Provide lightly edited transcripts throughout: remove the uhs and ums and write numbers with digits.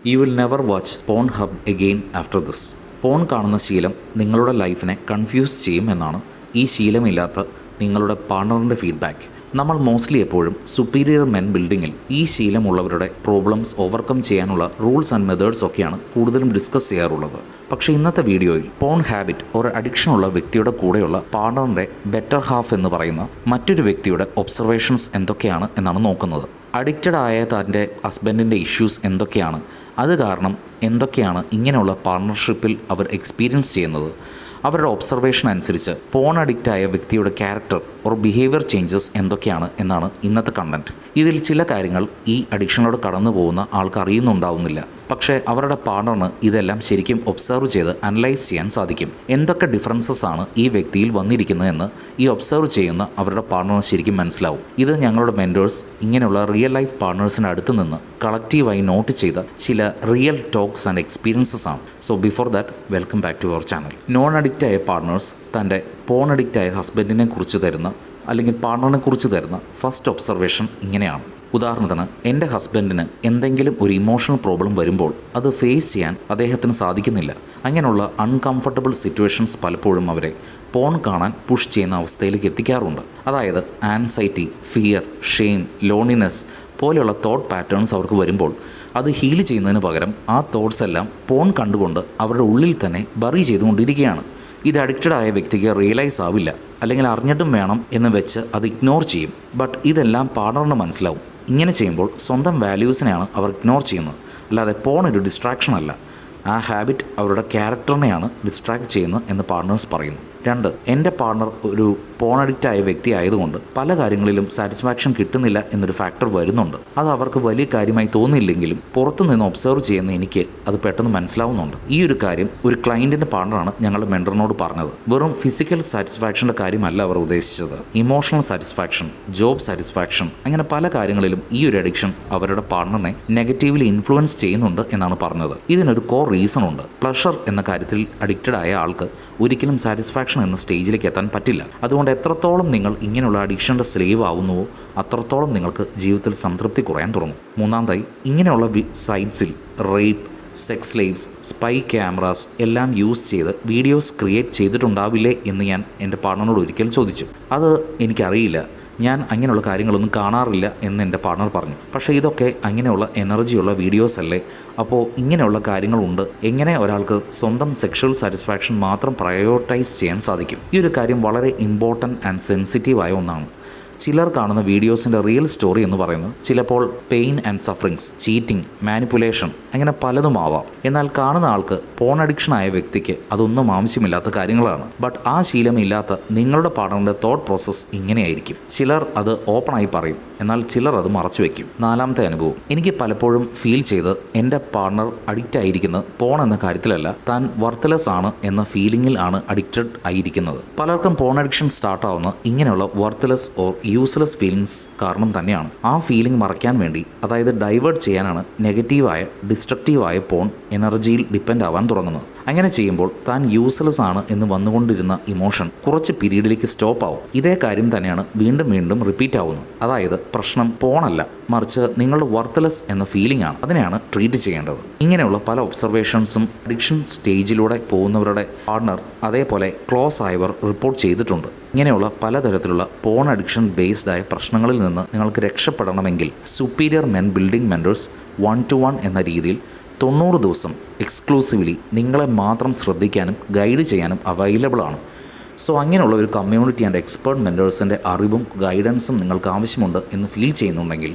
You will never watch Pornhub again after this. Porn കാണുന്ന ശീലം നിങ്ങളുടെ ലൈഫിനെ കൺഫ്യൂസ് ചെയ്യും എന്നാണ് ഈ ശീലമില്ലാത്ത നിങ്ങളുടെ പാർട്ണറിൻ്റെ ഫീഡ്ബാക്ക്. നമ്മൾ മോസ്റ്റ്ലി എപ്പോഴും സുപ്പീരിയർ മെൻ ബിൽഡിങ്ങിൽ ഈ ശീലമുള്ളവരുടെ പ്രോബ്ലംസ് ഓവർകം ചെയ്യാനുള്ള റൂൾസ് ആൻഡ് മെത്തേഡ്സ് ഒക്കെയാണ് കൂടുതലും ഡിസ്കസ് ചെയ്യാറുള്ളത്. പക്ഷേ ഇന്നത്തെ വീഡിയോയിൽ പോൺ ഹാബിറ്റ് ഒരു അഡിക്ഷനുള്ള വ്യക്തിയുടെ കൂടെയുള്ള പാർട്ണറിൻ്റെ ബെറ്റർ ഹാഫ് എന്ന് പറയുന്ന മറ്റൊരു വ്യക്തിയുടെ ഒബ്സർവേഷൻസ് എന്തൊക്കെയാണ് എന്നാണ് നോക്കുന്നത്. അഡിക്റ്റഡ് ആയ തൻ്റെ ഹസ്ബൻഡിൻ്റെ ഇഷ്യൂസ് എന്തൊക്കെയാണ്, അത് കാരണം എന്തൊക്കെയാണ് ഇങ്ങനെയുള്ള പാർട്ണർഷിപ്പിൽ അവർ എക്സ്പീരിയൻസ് ചെയ്യുന്നത്, അവരുടെ ഒബ്സർവേഷൻ അനുസരിച്ച് പോൺ അഡിക്റ്റായ വ്യക്തിയുടെ ക്യാരക്ടർ ഓർ ബിഹേവിയർ ചേഞ്ചസ് എന്തൊക്കെയാണ് എന്നാണ് ഇന്നത്തെ കണ്ടൻറ്റ്. ഇതിൽ ചില കാര്യങ്ങൾ ഈ അഡിക്ഷനോട് കടന്നു പോകുന്ന ആൾക്ക് അറിയുന്നുണ്ടാവുന്നില്ല. പക്ഷേ അവരുടെ പാർട്ണറിന് ഇതെല്ലാം ശരിക്കും ഒബ്സർവ് ചെയ്ത് അനലൈസ് ചെയ്യാൻ സാധിക്കും. എന്തൊക്കെ ഡിഫറൻസസ് ആണ് ഈ വ്യക്തിയിൽ വന്നിരിക്കുന്നതെന്ന് ഈ ഒബ്സർവ് ചെയ്യുന്ന അവരുടെ പാർട്ണറിന് ശരിക്കും മനസ്സിലാവും. ഇത് ഞങ്ങളുടെ മെൻറ്റേഴ്സ് ഇങ്ങനെയുള്ള റിയൽ ലൈഫ് പാർട്ണേഴ്സിൻ്റെ അടുത്ത് നിന്ന് കളക്റ്റീവായി നോട്ട് ചെയ്ത ചില റിയൽ ടോക്സ് ആൻഡ് എക്സ്പീരിയൻസസ് ആണ്. So before that, welcome back to our channel. Non അഡിക്റ്റായ പാർട്ണേഴ്സ് തൻ്റെ പോൺ അഡിക്റ്റായ ഹസ്ബൻഡിനെ കുറിച്ച് തരുന്ന അല്ലെങ്കിൽ പാർട്ണറിനെ കുറിച്ച് തരുന്ന ഫസ്റ്റ് ഒബ്സർവേഷൻ ഇങ്ങനെയാണ്. ഉദാഹരണത്തിന്, എൻ്റെ ഹസ്ബൻഡിന് എന്തെങ്കിലും ഒരു ഇമോഷണൽ പ്രോബ്ലം വരുമ്പോൾ അത് ഫേസ് ചെയ്യാൻ അദ്ദേഹത്തിന് സാധിക്കുന്നില്ല. അങ്ങനെയുള്ള അൺകംഫർട്ടബിൾ സിറ്റുവേഷൻസ് പലപ്പോഴും അവരെ പോൺ കാണാൻ പുഷ് ചെയ്യുന്ന അവസ്ഥയിലേക്ക് എത്തിക്കാറുണ്ട്. അതായത് ആൻസൈറ്റി, ഫിയർ, ഷെയിം, ലോൺലിനെസ് പോലെയുള്ള തോട്ട് പാറ്റേൺസ് അവർക്ക് വരുമ്പോൾ അത് ഹീൽ ചെയ്യുന്നതിന് പകരം ആ തോട്ട്സ് എല്ലാം പോൺ കണ്ടുകൊണ്ട് അവരുടെ ഉള്ളിൽ തന്നെ ബറി ചെയ്തുകൊണ്ടിരിക്കുകയാണ്. ഇത് അഡിക്റ്റഡ് ആയ വ്യക്തിക്ക് റിയലൈസ് ആവില്ല, അല്ലെങ്കിൽ അറിഞ്ഞിട്ടും വേണം എന്ന് വെച്ച് അത് ഇഗ്നോർ ചെയ്യും. ബട്ട് ഇതെല്ലാം പാർട്ണറിന് മനസ്സിലാവും. ഇങ്ങനെ ചെയ്യുമ്പോൾ സ്വന്തം വാല്യൂസിനെയാണ് അവർ ഇഗ്നോർ ചെയ്യുന്നത്, അല്ലാതെ പോൺ ഒരു ഡിസ്ട്രാക്ഷൻ അല്ല. ആ ഹാബിറ്റ് അവരുടെ ക്യാരക്ടറിനെയാണ് ഡിസ്ട്രാക്ട് ചെയ്യുന്നത് എന്ന് പാർട്ണേഴ്സ് പറയുന്നു. 2, എൻ്റെ പാർട്ണർ ഒരു പോൺ അഡിക്റ്റായ വ്യക്തി ആയതുകൊണ്ട് പല കാര്യങ്ങളിലും സാറ്റിസ്ഫാക്ഷൻ കിട്ടുന്നില്ല എന്നൊരു ഫാക്ടർ വരുന്നുണ്ട്. അത് അവർക്ക് വലിയ കാര്യമായി തോന്നിയില്ലെങ്കിലും പുറത്തു നിന്ന് ഒബ്സർവ് ചെയ്യുന്ന എനിക്ക് അത് പെട്ടെന്ന് മനസ്സിലാവുന്നുണ്ട്. ഈ ഒരു കാര്യം ഒരു ക്ലയൻറ്റിൻ്റെ പാർട്ണറാണ് ഞങ്ങളുടെ മെൻറ്ററിനോട് പറഞ്ഞത്. വെറും ഫിസിക്കൽ സാറ്റിസ്ഫാക്ഷൻ്റെ കാര്യമല്ല അവർ ഉദ്ദേശിച്ചത്. ഇമോഷണൽ സാറ്റിസ്ഫാക്ഷൻ, ജോബ് സാറ്റിസ്ഫാക്ഷൻ, അങ്ങനെ പല കാര്യങ്ങളിലും ഈ ഒരു അഡിക്ഷൻ അവരുടെ പാർട്ണറിനെ നെഗറ്റീവ്ലി ഇൻഫ്ലുവൻസ് ചെയ്യുന്നുണ്ട് എന്നാണ് പറഞ്ഞത്. ഇതിനൊരു കോർ റീസൺ ഉണ്ട്. പ്ലഷർ എന്ന കാര്യത്തിൽ അഡിക്റ്റഡ് ആയ ആൾക്ക് ഒരിക്കലും സാറ്റിസ്ഫാക്ഷൻ എന്ന സ്റ്റേജിലേക്ക് എത്താൻ പറ്റില്ല. അതുകൊണ്ട് എത്രത്തോളം നിങ്ങൾ ഇങ്ങനെയുള്ള അഡിക്ഷൻ്റെ സ്ലേവ് ആവുന്നുവോ അത്രത്തോളം നിങ്ങൾക്ക് ജീവിതത്തിൽ സംതൃപ്തി കുറയാൻ തുടങ്ങും. 3, ഇങ്ങനെയുള്ള സൈറ്റ്സിൽ rape, sex slaves, spy cameras എല്ലാം യൂസ് ചെയ്ത് വീഡിയോസ് ക്രിയേറ്റ് ചെയ്തിട്ടുണ്ടാവില്ലേ എന്ന് ഞാൻ എൻ്റെ പാർട്ണറിനോട് ഒരിക്കൽ ചോദിച്ചു. അത് എനിക്കറിയില്ല, ഞാൻ അങ്ങനെയുള്ള കാര്യങ്ങളൊന്നും കാണാറില്ല എന്ന് എൻ്റെ പാർട്ണർ പറഞ്ഞു. പക്ഷേ ഇതൊക്കെ അങ്ങനെയുള്ള എനർജിയുള്ള വീഡിയോസ് അല്ലേ? അപ്പോൾ ഇങ്ങനെയുള്ള കാര്യങ്ങളുണ്ട്. എങ്ങനെ ഒരാൾക്ക് സ്വന്തം സെക്ഷൽ സാറ്റിസ്ഫാക്ഷൻ മാത്രം പ്രയോറിറ്റൈസ് ചെയ്യാൻ സാധിക്കും? ഈ ഒരു കാര്യം വളരെ ഇമ്പോർട്ടൻറ്റ് ആൻഡ് സെൻസിറ്റീവായ ഒന്നാണ്. ചിലർ കാണുന്ന വീഡിയോസിൻ്റെ റിയൽ സ്റ്റോറി എന്ന് പറയുന്നത് ചിലപ്പോൾ pain and sufferings, cheating, manipulation, അങ്ങനെ പലതും ആവാം. എന്നാൽ കാണുന്ന ആൾക്ക് പോൺ അഡിക്ഷൻ ആയ വ്യക്തിക്ക് അതൊന്നും ആവശ്യമില്ലാത്ത കാര്യങ്ങളാണ്. ബട്ട് ആ ശീലമില്ലാത്ത നിങ്ങളുടെ പാർട്ണറിൻ്റെ തോട്ട് പ്രോസസ്സ് ഇങ്ങനെയായിരിക്കും. ചിലർ അത് ഓപ്പണായി പറയും, എന്നാൽ ചിലർ അത് മറച്ചു വയ്ക്കും. 4ാമത്തെ അനുഭവം, എനിക്ക് പലപ്പോഴും ഫീൽ ചെയ്ത് എൻ്റെ പാർട്ണർ അഡിക്റ്റ് ആയിരിക്കുന്നത് പോൺ എന്ന കാര്യത്തിലല്ല, താൻ വർത്ത്ലെസ് ആണ് എന്ന ഫീലിങ്ങിൽ ആണ് അഡിക്റ്റഡ് ആയിരിക്കുന്നത്. പലർക്കും പോൺ അഡിക്ഷൻ സ്റ്റാർട്ടാവുന്ന ഇങ്ങനെയുള്ള വർത്ത്ലെസ് ഓർ യൂസ്ലെസ് ഫീലിങ്സ് കാരണം തന്നെയാണ്. ആ ഫീലിംഗ് മറയ്ക്കാൻ വേണ്ടി, അതായത് ഡൈവേർട്ട് ചെയ്യാനാണ് നെഗറ്റീവായ ഡിസ്ട്രക്റ്റീവായ പോൺ എനർജിയിൽ ഡിപ്പെൻഡ് ആവാൻ തുടങ്ങുന്നത്. അങ്ങനെ ചെയ്യുമ്പോൾ താൻ യൂസ്ലെസ് ആണ് എന്ന് വന്നുകൊണ്ടിരുന്ന ഇമോഷൻ കുറച്ച് പീരീഡിലേക്ക് സ്റ്റോപ്പ് ആവും. ഇതേ കാര്യം തന്നെയാണ് വീണ്ടും വീണ്ടും റിപ്പീറ്റ് ആവുന്നത്. അതായത് പ്രശ്നം പോണല്ല, മറിച്ച് നിങ്ങളുടെ വർത്ത്ലെസ് എന്ന ഫീലിംഗ് ആണ്. അതിനെയാണ് ട്രീറ്റ് ചെയ്യേണ്ടത്. ഇങ്ങനെയുള്ള പല ഒബ്സർവേഷൻസും അഡിക്ഷൻ സ്റ്റേജിലൂടെ പോകുന്നവരുടെ പാർട്ണർ അതേപോലെ ക്ലോസ് ആയവർ റിപ്പോർട്ട് ചെയ്തിട്ടുണ്ട്. ഇങ്ങനെയുള്ള പലതരത്തിലുള്ള പോൺ അഡിക്ഷൻ ബേസ്ഡ് ആയ പ്രശ്നങ്ങളിൽ നിന്ന് നിങ്ങൾക്ക് രക്ഷപ്പെടണമെങ്കിൽ superior men building mentors 1-to-1 എന്ന രീതിയിൽ 90 ദിവസം എക്സ്ക്ലൂസീവ്ലി നിങ്ങളെ മാത്രം ശ്രദ്ധിക്കാനും ഗൈഡ് ചെയ്യാനും അവൈലബിൾ ആണ്. സോ അങ്ങനെയുള്ള ഒരു കമ്മ്യൂണിറ്റി ആൻഡ് എക്സ്പേർട്ട് മെൻറ്റേഴ്സിൻ്റെ അറിവും ഗൈഡൻസും നിങ്ങൾക്ക് ആവശ്യമുണ്ട് എന്ന് ഫീൽ ചെയ്യുന്നുണ്ടെങ്കിൽ,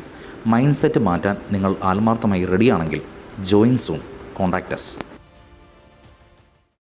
മൈൻഡ് സെറ്റ് മാറ്റാൻ നിങ്ങൾ ആത്മാർത്ഥമായി റെഡിയാണെങ്കിൽ, ജോയിൻ സൂൺ, കോൺടാക്ട് അസ്.